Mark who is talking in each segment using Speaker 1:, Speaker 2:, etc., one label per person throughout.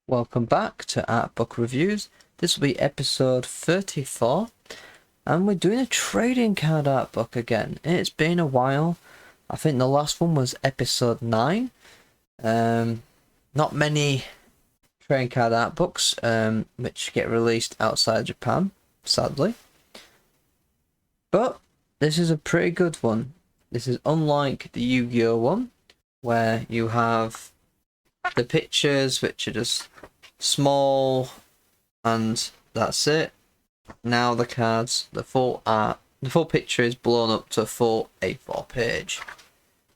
Speaker 1: Welcome back to Art Book Reviews. This will be episode 34, and we're doing a trading card art book again. It's been a while. I think the last one was episode 9. Not many trading card art books which get released outside Japan, sadly. But this is a pretty good one. This is unlike the Yu-Gi-Oh one, where you have the pictures which are just small and that's it. Now the cards, the full art, the full picture is blown up to a full A4 page,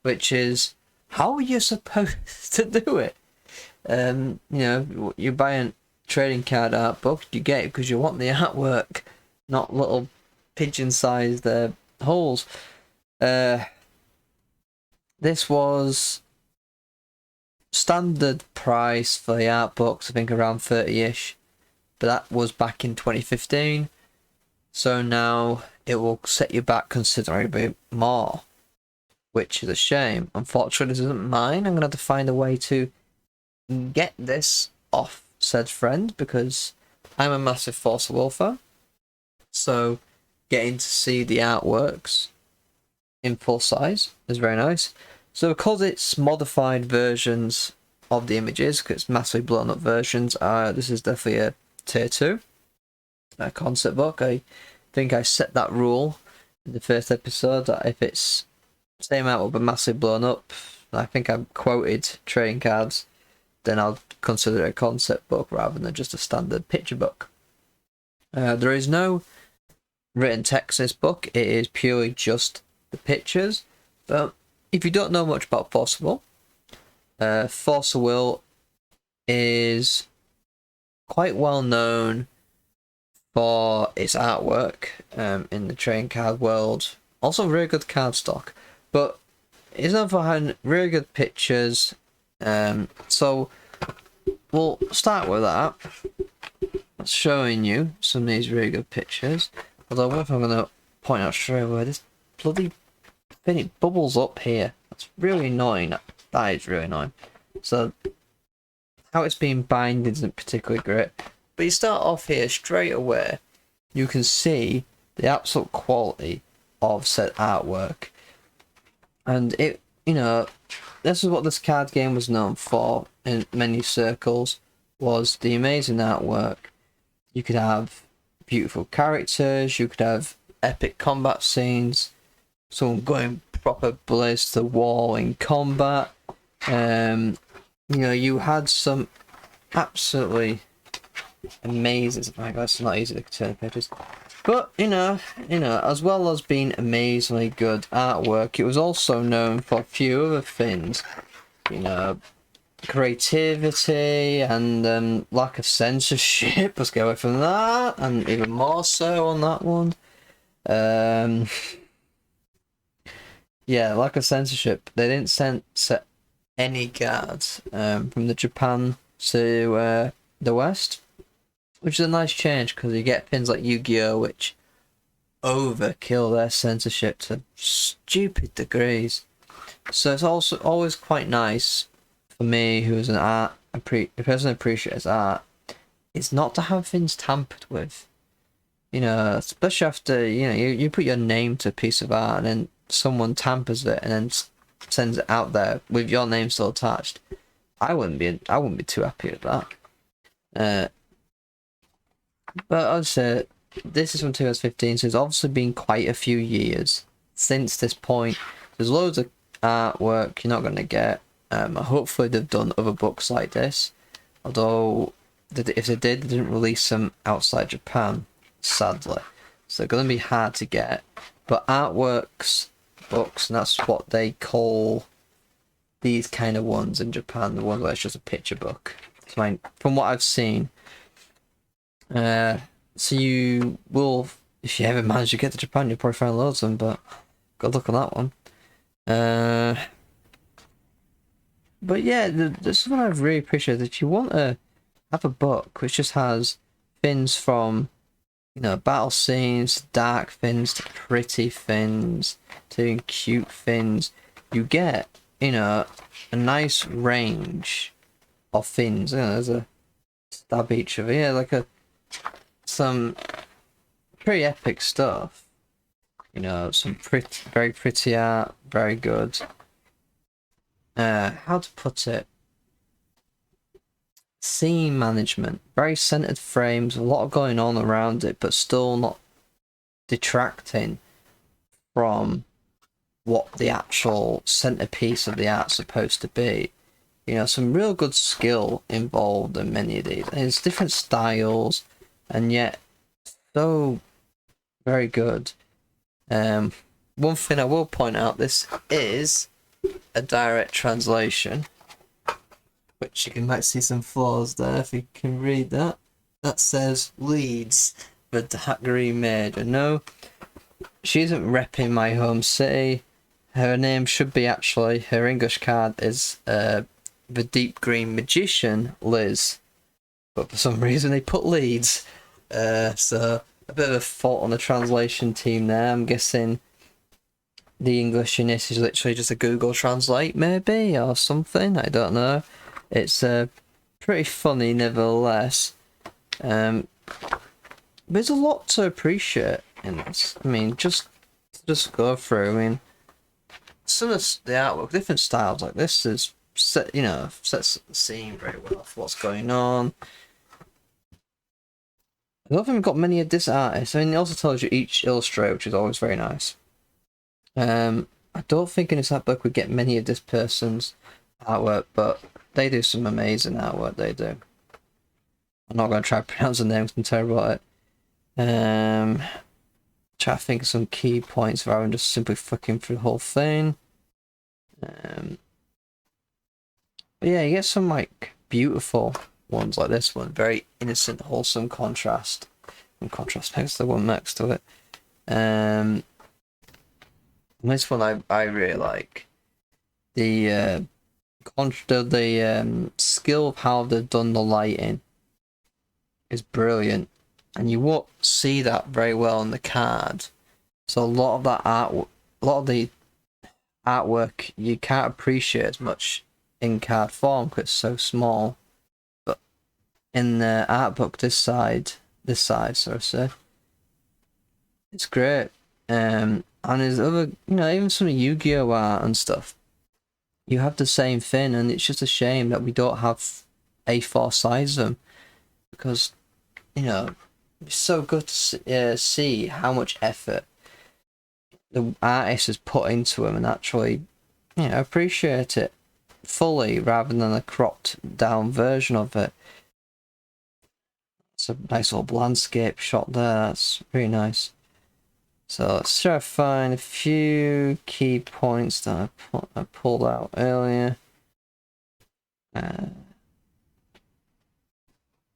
Speaker 1: which is how are you supposed to do it? You buy a trading card art book, you get it because you want the artwork, not little pigeon-sized holes. This was standard price for the art books, I think around 30-ish, but that was back in 2015, so now it will set you back considerably more, which is a shame. Unfortunately, this isn't mine. I'm gonna have to find a way to get this off said friend, because I'm a massive Force of Will fan, so getting to see the artworks in full size is very nice. So because it's modified versions of the images, because it's massively blown up versions, this is definitely a tier 2 concept book. I think I set that rule in the first episode that if it's same out but massively blown up, I think I quoted trading cards, then I'll consider it a concept book rather than just a standard picture book. There is no written text in this book, it is purely just the pictures, but if you don't know much about Force of Will, Force of Will is quite well known for its artwork in the trading card world. Also really good card stock, but it's known for having really good pictures. So we'll start with that. Showing you some of these really good pictures. Although one thing I'm going to point out straight away, this bloody thing, it bubbles up here. That's really annoying. That is really annoying. So how it's being bound isn't particularly great. But you start off here straight away. You can see the absolute quality of said artwork. And it, this is what this card game was known for in many circles, was the amazing artwork. You could have beautiful characters, you could have epic combat scenes, someone going proper blaze to the wall in combat. You had some absolutely amazing. My God, it's not easy to turn pages. But as well as being amazingly good artwork, it was also known for a few other things. Creativity and lack of censorship. Let's get away from that, and even more so on that one. Yeah, lack of censorship. They didn't censor any cards from the Japan to the West, which is a nice change, because you get things like Yu-Gi-Oh, which overkill their censorship to stupid degrees. So it's also always quite nice for me, who is a person who appreciates art, is not to have things tampered with. Especially after you put your name to a piece of art and then someone tampers it and then sends it out there with your name still attached. I wouldn't be too happy with that. But I'd say this is from 2015, so it's obviously been quite a few years since this point. There's loads of artwork you're not going to get. Hopefully they've done other books like this, although if they did, they didn't release them outside Japan, sadly, so they're going to be hard to get. But artworks books, and that's what they call these kind of ones in Japan, the ones where it's just a picture book. So from what I've seen, so you will, if you ever manage to get to Japan, you'll probably find loads of them, but good luck on that one. But yeah, this is what I've really appreciated. If you want to have a book which just has things from battle scenes, dark things, to pretty things, to cute things, you get a nice range of things. There's a stab each other. Yeah, like some pretty epic stuff. You know, some very pretty art, very good. How to put it? Scene management, very centered frames, a lot going on around it, but still not detracting from what the actual centerpiece of the art's supposed to be. You know, some real good skill involved in many of these. There's different styles, and yet so very good. One thing I will point out, this is a direct translation, which you might see some flaws there if you can read that. That says Leeds, the dark green major. No, she isn't repping my home city. Her name should be actually, her English card is the deep green magician, Liz. But for some reason they put Leeds. So a bit of a fault on the translation team there. I'm guessing the English in this is literally just a Google Translate maybe, or something. I don't know. It's pretty funny nevertheless. There's a lot to appreciate in this. I mean, just go through. I mean, some of the artwork, different styles like this is set, you know, sets the scene very well for what's going on. I don't think we've got many of this artist. I mean, it also tells you each illustrator, which is always very nice. I don't think in this artbook we get many of this person's artwork, but they do some amazing artwork. They do. I'm not going to try to pronounce the names. I'm terrible at it. Try to think of some key points rather than just simply flicking through the whole thing. But yeah, you get some like beautiful ones like this one, very innocent, wholesome contrast, and contrast makes the one next to it. This one I really like. The skill of how they've done the lighting is brilliant, and you won't see that very well on the card. So a lot of that a lot of the artwork you can't appreciate as much in card form because it's so small. But in the art book, this side, so to say, it's great. And there's other, you know, even some Yu-Gi-Oh art and stuff. You have the same thing, and it's just a shame that we don't have A4 size of them, because, you know, it's so good to see how much effort the artist has put into them and actually, you know, appreciate it fully rather than a cropped down version of it. It's a nice little landscape shot there. That's really nice. So let's try to find a few key points that I pulled out earlier.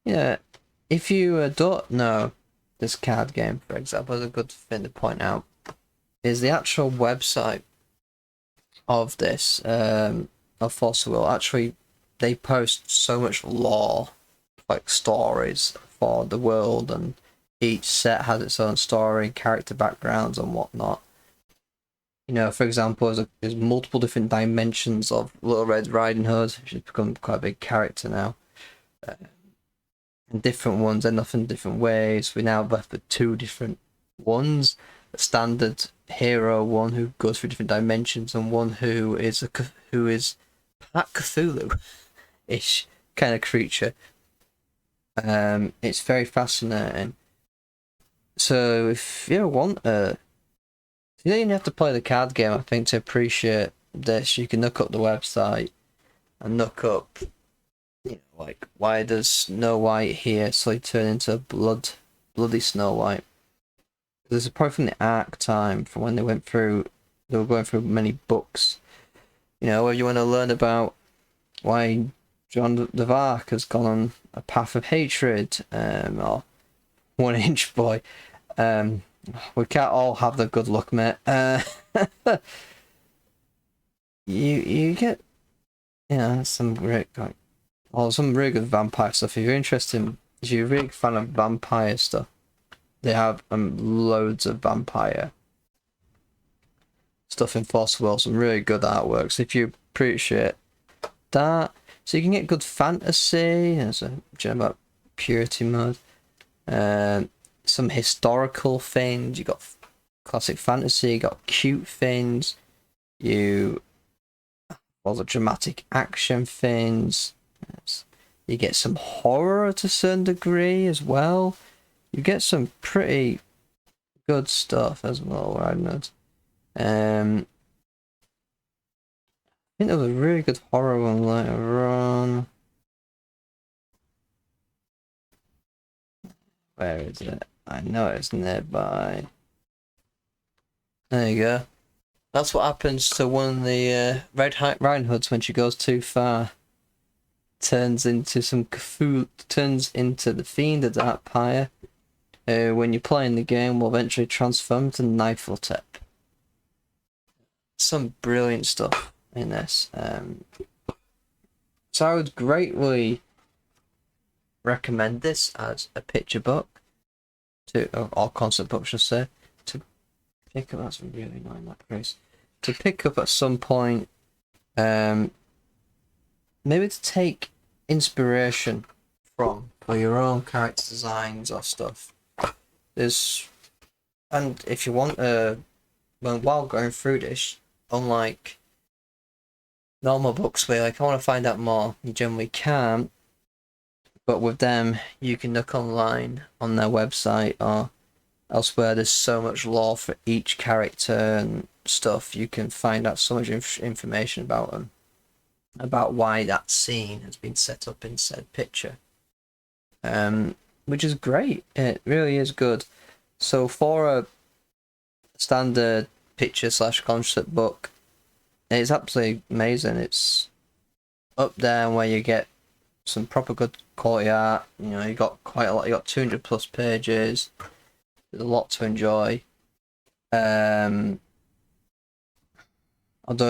Speaker 1: Yeah, if you don't know this card game, for example, is a good thing to point out, is the actual website of this, of Fossil Will. Actually, they post so much lore, like stories for the world, and each set has its own story, character backgrounds, and whatnot. You know, for example, there's multiple different dimensions of Little Red Riding Hood, which has become quite a big character now. And different ones end up in different ways. We now have the two different ones: a standard hero one who goes through different dimensions, and one who is Pat Cthulhu-ish kind of creature. It's very fascinating. So if you want you don't even have to play the card game, I think, to appreciate this. You can look up the website and look up, you know, like, why does Snow White here suddenly turn into bloody Snow White? There's a probably from the arc time, from when they were going through many books. You know, where you want to learn about why John of Arc has gone on a path of hatred, or 1-Inch Boy. We can't all have the good luck, mate. You get, you know, some great, like, some really good vampire stuff. If you're interested, if you're a big fan of vampire stuff, they have loads of vampire stuff in Force World. Some really good artwork. So if you appreciate that, so you can get good fantasy. There's a gem about Purity Mode. Some historical things. You got classic fantasy. You got cute things. All the dramatic action things. You get some horror to a certain degree as well. You get some pretty good stuff as well, I noticed. I think there was a really good horror one later on. Where is it? I know it's nearby. There you go. That's what happens to one of the Riding Hoods when she goes too far. Turns into some Cthulhu, turns into the Fiend, the Dark Pyre. When you're playing the game, will eventually transform to Nyarlathotep. Some brilliant stuff in this. So I would greatly recommend this as a picture book, or concept book, should I say, to pick up. That's really annoying, that Chris. To pick up at some point, maybe to take inspiration from for your own character designs or stuff. And if you want while going through this, unlike normal books where like I want to find out more, you generally can't. But with them, you can look online on their website or elsewhere. There's so much lore for each character and stuff. You can find out so much information about them, about why that scene has been set up in said picture. Which is great. It really is good. So for a standard picture / concept book, it's absolutely amazing. It's up there where you get some proper good quality art. You know, you got quite a lot. You got 200 plus pages. There's a lot to enjoy. Although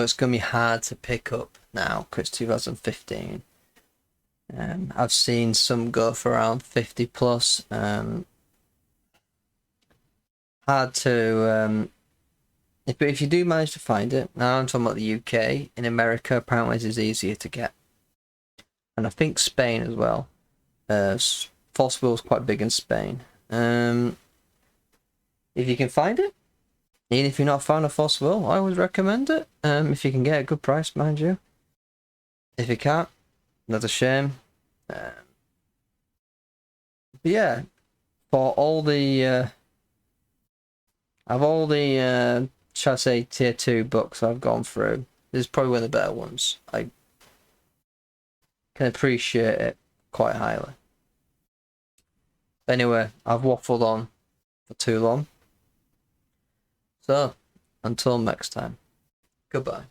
Speaker 1: it's gonna be hard to pick up now because it's 2015. I've seen some go for around 50 plus. Hard to if you do manage to find it. Now I'm talking about the UK. In America, apparently it is easier to get, and I think Spain as well. Force Will is quite big in Spain. If you can find it, even if you're not a fan of Force Will, I always recommend it. If you can get a good price, mind you. If you can't, that's a shame. But yeah, for all the shall I say, tier 2 books I've gone through, this is probably one of the better ones. I can appreciate it quite highly. Anyway, I've waffled on for too long. So, until next time, goodbye.